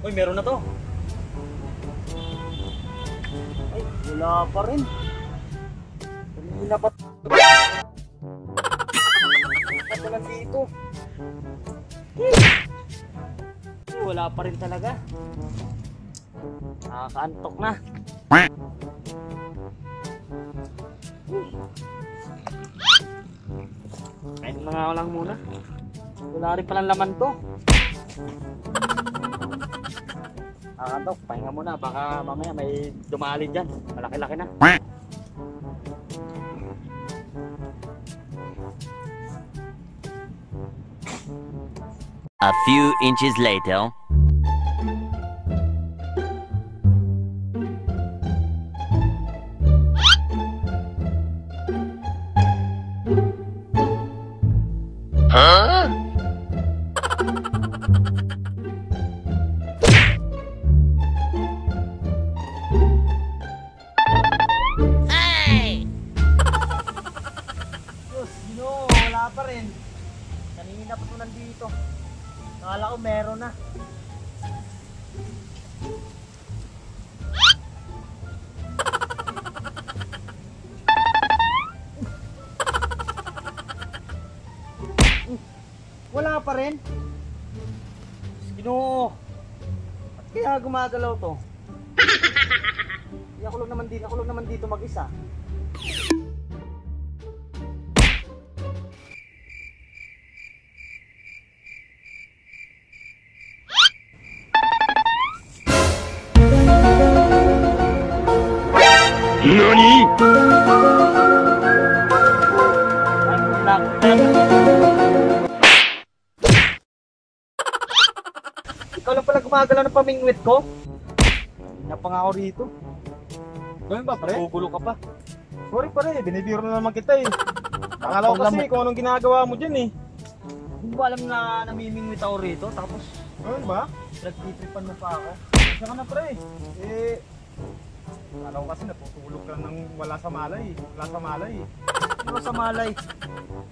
Uy, meron na to. Ay, wala pa rin. Kanina pa. Wala dito. Ay, wala pa rin talaga. Nakakaantok na. Kahit na nga lang muna. Wala rin palang laman to. Nakakaantok, pahinga muna. Baka mamaya may dumali dyan. Malaki-laki na. A few inches later. Huh? Hey! Diyos, wala pa rin. Kanina pa ito nandito. Nakala ko meron na. Wala pa rin. Ginoo. Ba't kaya gumagalaw to? Ako lang naman dito mag-isa. NANI?! Ikaw lang pala gumagalaw ng pamingwit ko? Hindi na pa nga ako rito. Ganun ba, pre? Gugulo ka pa. Sorry, pre. Binibiro na naman kita eh. Akala ko kasi kung anong ginagawa mo dyan eh. Hindi mo alam na namimingwit ako rito, tapos Ganun ba? nagtitripan mo pa ako. Isa ka na, pre. Eh, akala ko kasi natutulog ka nang wala sa malay. Wala sa malay eh. Ano sa malay?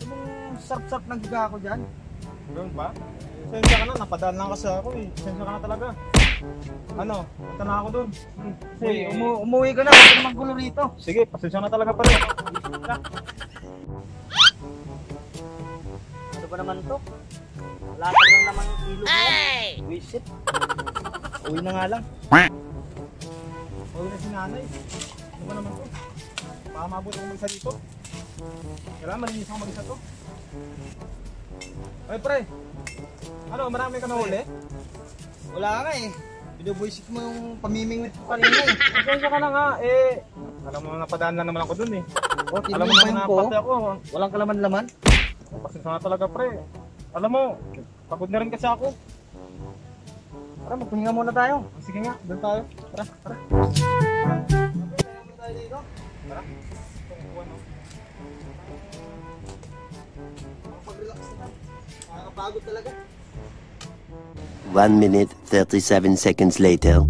Yung sarap-sarap ng giga ako dyan. Ganun ba? Sensya ka na, napadaan lang kasi ako eh. Sensya ka na talaga. Ano, punta na ako dun. Kasi umuwi ka na, huwag ka naman gulo rito. Sige, pasensya na talaga, pre. Ano ba naman to? Wala ka lang naman ng ilog mo. Wisit. Uwi na nga lang. Uwi na si nanay. Ano ba naman to? Baka mabuti akong mag-isa dito. Kailangan malinis ako mag-isa to. Ay, pre. Ano, marami ka na huli? Wala nga eh. Binubuisit mo yung pamimingwit ko kanina eh. Pasensya ka na nga, eh. Alam mo, napadaan lang naman ako dun eh. O, Alam mo naman na pati ako. Walang kalaman-laman. Pasensya na talaga, pre. Alam mo, pagod na rin kasi ako. Tara, magpahinga muna tayo. Sige nga, doon tayo. Tara, tara. Tara. Mag-relax na. Nakakapagod talaga. 1 minute, 37 seconds later.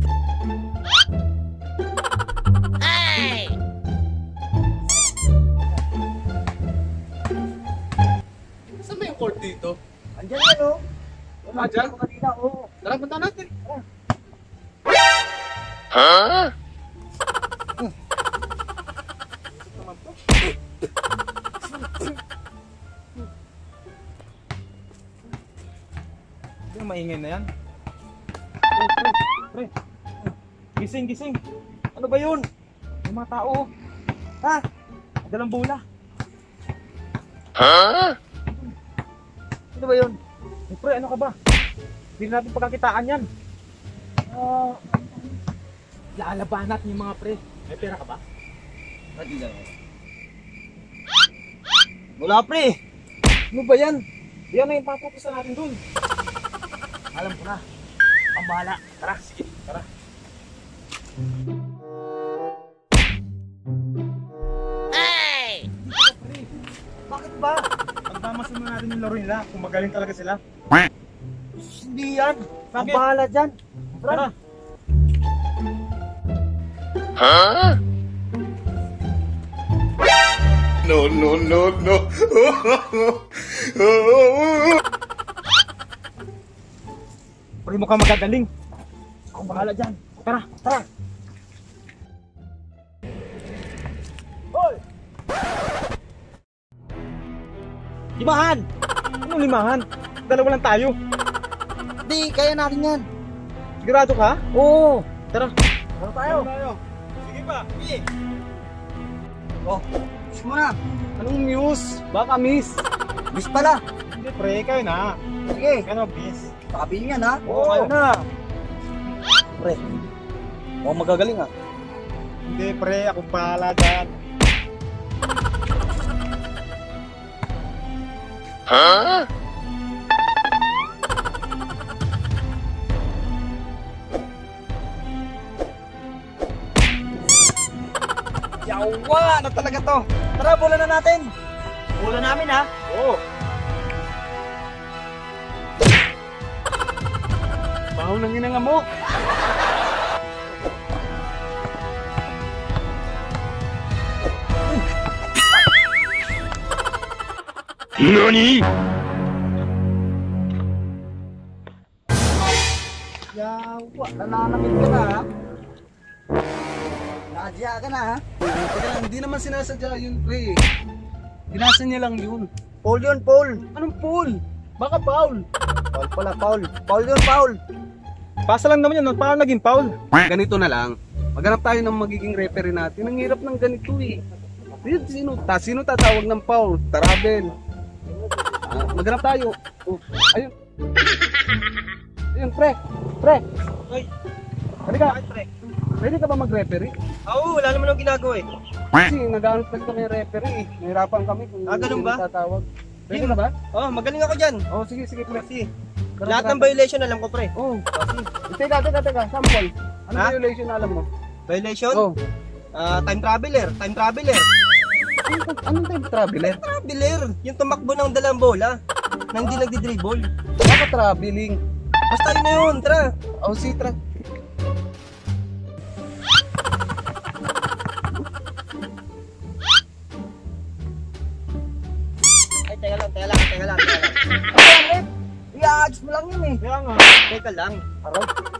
Saan ba yung court dito? Andiyan yan o. Ah, dyan? Kanina, oo. Tara, punta natin. Huh? Yung maingay na yan. Pre. Gising, gising. Ano ba yun? May mga tao. Ha? Dalang bola. Huh? Ano ba yun? Eh, pre, ano ka ba? Hindi natin pagkakitaan yan. Lalabahan natin yung mga pre. May pera ka ba? Wala pre. Ano ba yan? Yan na yung papupusan natin dun. Alam ko na. Ang bahala. Tara. Sige, tara. Bakit ba? Pagmamasin mo natin yung laro nila kung magaling talaga sila. Hindi yan. Ang Bakit? bahala dyan. Tara. Huh? No, no, no, no. Pre, mukhang magagaling. Ako bahala dyan. Tara, tara. Hoy! Limahan! Anong limahan? Dalawa lang tayo. Di, kaya natin yan. Sigurado ka? Oo. Tara. Tara tayo. Sige pa. Sige. Oh, gusto mo na. Anong news? Baka miss. Bis pala. Hindi pre, kayo na. Sige. Ano, bis? Sabihin yan ha. Oo, kayo na. Pre. Mukhang magagaling ha. Hindi pre, ako bahala dyan. Huh? Yawa! Ano talaga to? Tara, bola na natin. Bola namin ha. Oo. Baho nang inanga mo. NANI?! Yawa, nananamit ka na ha. Nadya ka na ha. Teka lang, hindi naman sinasadya yun, pre. Ginasa niya lang yun. Paul yun, Paul. Anong pool? Baka foul. Paul pala, Paul. Paul yun, Paul. Pasa lang naman yan, paano naging foul? Ganito na lang. Maghanap tayo ng magiging referee natin. Ang hirap ng ganito eh. Sino tatawag ng foul? Tarabel. Maghanap tayo. Oh, ayun. Ayun, pre. Pre. Hoy, Halika. bakit pre? Pwede ka ba mag-referee? Oo, wala naman akong ginagawa eh. Kasi nag-aanap lang kami referee eh. Nahirapan kami kung Ganun sino ba? tatawag. Pwede ka ba? Oh, magaling ako dyan. Oh, sige, pre. Sige. Lahat ng violation alam ko pre. Oh, teka. Sample. Ano Ha? violation na alam mo? Violation? Oh. Time traveler. Anong type traveler? Traveler. Yung tumakbo ng dalang bola. Nang hindi nagdi-dribble. Baka traveling. Basta yun na yun, tara. Oh, si Ay, teka lang. I-adjust mo lang yun eh. Kaya nga. Teka lang.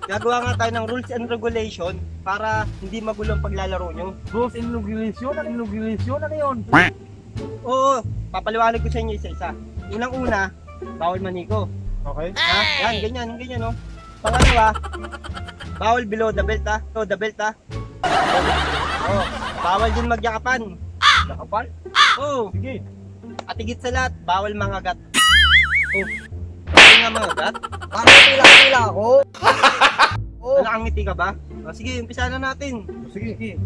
Gagawa nga tayo ng rules and regulation para hindi magulo ang paglalaro nyo. Rules and regulation? Ano yun? Oo, papaliwanag ko sa inyo isa-isa. Unang-una, bawal maniko. Okay. Ha? Yan, ganyan no. Pangalawa, bawal below the belt ha. Below the belt ha. Oh, bawal din magyakapan. Nakapal? Oo. Sige. At higit sa lahat, bawal mangagat. Oh. Bawal nga mangagat? Bakit pila ako? Oh. Nakangiti ka ba? Oh, sige, umpisa na natin. Sige.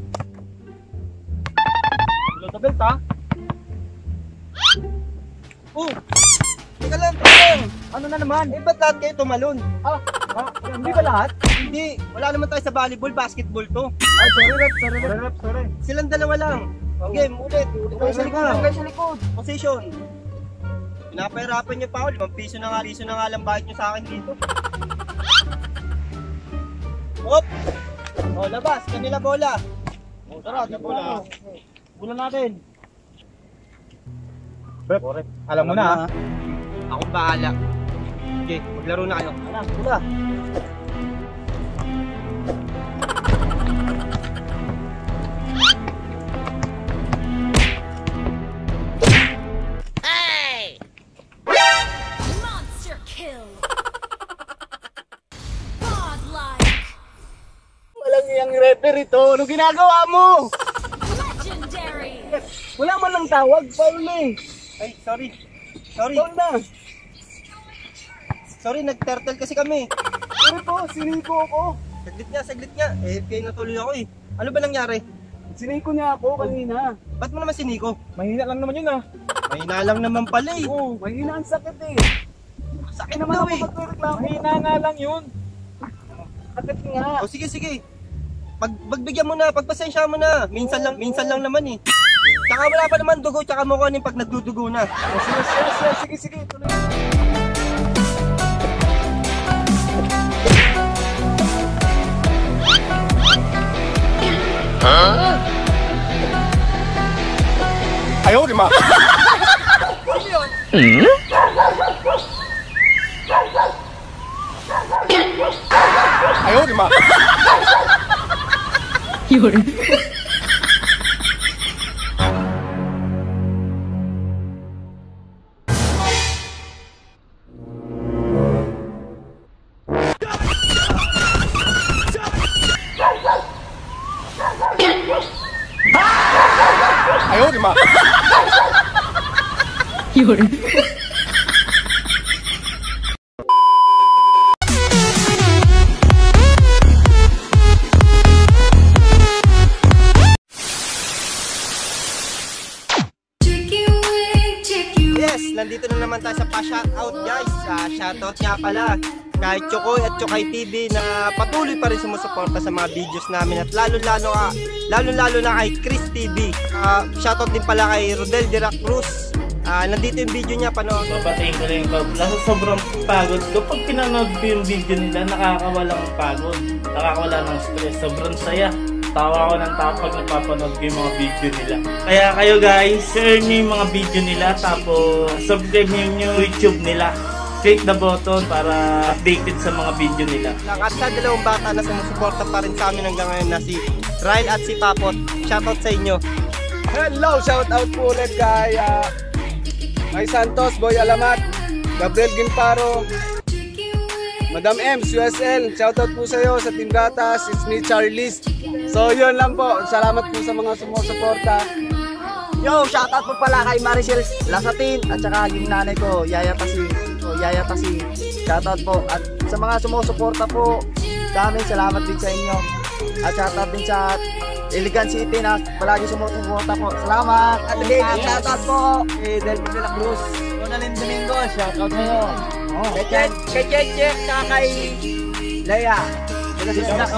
Below the belt ha? Oh. Teka lang. Ano na naman? Eh, ba't lahat kayo tumalon? Hindi ba lahat? Hindi. Wala naman tayo sa volleyball, basketball to. Ay, sorry. Silang dalawa lang. Game, ulit. Sa likod. Position. Pinapahirapan niyo pa ako. 5 piso na nga lang bayad niyo sa akin dito. Hop! O, labas. Kanila bola. O, tara, bola. Bola natin. Rep, alam mo na ha? Ako bahala. Okay, maglaro na kayo. Alam, bola. Monster kill. Godlike. Walang iyang referee to. Ano ginagawa mo? Legendary. Wala man lang tawag. Foul na eh. Ay, sorry, Foul na. nag-turtle kasi kami. Pero po, siniko ako. Saglit nga. Eh, kayo natuloy ako eh. Ano ba nangyari? Siniko niya ako kanina. Ba't mo naman siniko? Mahina lang naman yun ha. Mahina lang naman pala eh. Oh, mahina ang sakit eh. Sakit Naman daw ako eh. magreklamo. Mahina nga lang yun. Sakit nga. O sige. Pagbigyan mo na, pagpasensya mo na. Minsan lang naman eh. Tsaka wala pa naman dugo, tsaka mukha rin pag nagdudugo na. Sige. Tuloy. Huh? 哎呦我的妈！ 嗯？ Ayaw, di ba? Ayaw, di ba? Yes, nandito na naman tayo sa pa-shoutout guys. Shoutout nga pala kay Chokoy at Chokay TV na patuloy pa rin sumusuporta sa mga videos namin at lalo na kay Chris TV. Shoutout din pala kay Rodel de la Cruz. Nandito yung video niya, panood. Papatayin ko lang yung pagod. Nasa sobrang pagod ko. Pag pinanood ko yung video nila, nakakawalang pagod. Nakakawala ng stress. Sobrang saya. Tawa ko ng tawa pag napapanood ko yung mga video nila. Kaya kayo guys, share nyo yung mga video nila. Tapos subscribe nyo yung YouTube nila. Click the button para updated sa mga video nila. At sa dalawang bata na sumusuporta pa rin sa amin hanggang ngayon na si Ryle at si Papot. Shoutout sa inyo. Hello, shout out po ulit kay May Santos, Boy Alamat, Gabriel Ginparo, Madam Ems, USL, shout out po sa iyo sa Team Gatas, it's me Charlize. So yun lang po, salamat po sa mga sumusuporta. Yo, shoutout po pala kay Maricel Lasatin at saka yung nanay ko, Yaya Tasing. Shoutout po at sa mga sumusuporta po sa amin, salamat din sa inyo. At shoutout din sa Iligan City na palagi sumusuporta po. Salamat! At shoutout po kay Delphi de la Cruz. Ronaldin Domingo, shoutout po. Kay Cheche, saka kay Leia. Disdak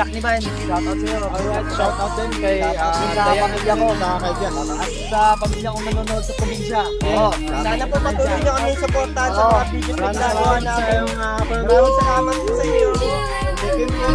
ni Van, shoutout sa iyo. Shoutout din kay Sa pamilya ko, at sa pamilya ko nanonood sa probinsya. Sana po patuloy nyo kami supportahan sa mga videos na ginagawa namin. Maraming salamat po sa inyo. Chicken po.